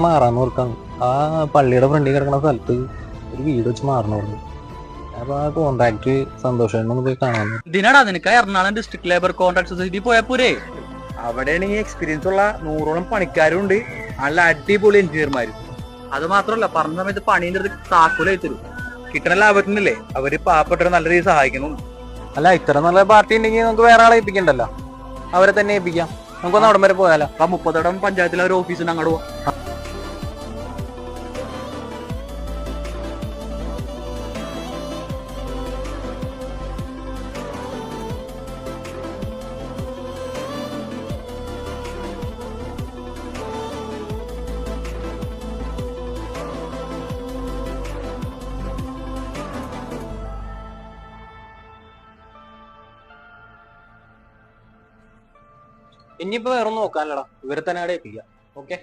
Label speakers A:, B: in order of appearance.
A: മാറാന്ന് ഓർക്കാം. ആ പള്ളിയുടെ ഫ്രണ്ടിൽ കിടക്കുന്ന സ്ഥലത്ത് ഒരു വീട് വെച്ച് മാറണം പറഞ്ഞു. അപ്പൊ ആ കോൺട്രാക്ട് സന്തോഷം പോയി കാണാൻ.
B: ഇതിനാടാ നിനക്ക് Ernakulam district labour contract society പോയാ പോരെ?
C: അവിടെയാണെങ്കിൽ എക്സ്പീരിയൻസ് ഉള്ള 100ഓളം പണിക്കാരും ഉണ്ട്, നല്ല അടിപൊളി എഞ്ചിനീയർമാരും.
B: അത് മാത്രമല്ല, പറഞ്ഞ സമയത്ത് പണീന്റെ അടുത്ത് താക്കോലായി തരും.
C: കിട്ടണ ലാഭത്തിനല്ലേ അവര് പാവപ്പെട്ടവരെ നല്ല രീതിയിൽ സഹായിക്കുന്നു.
A: അല്ല, ഇത്ര നല്ല പാർട്ടി ഉണ്ടെങ്കിൽ നമുക്ക് വേറെ ആളെ ഏൽപ്പിക്കണ്ടല്ലോ, അവരെ തന്നെ ഏൽപ്പിക്കാം. നമുക്കൊന്ന് അവിടം വരെ പോയാലോ?
B: ആ 30 പഞ്ചായത്തിലെ ഒരു ഓഫീസിന് അങ്ങോട്ട് പോവാം.
A: ഇനിയിപ്പോ വേറെ ഒന്നും നോക്കാനല്ലടാ, ഇവരെ തന്നെ അവിടെ ഏൽപ്പിക്കാം. ഓക്കെ.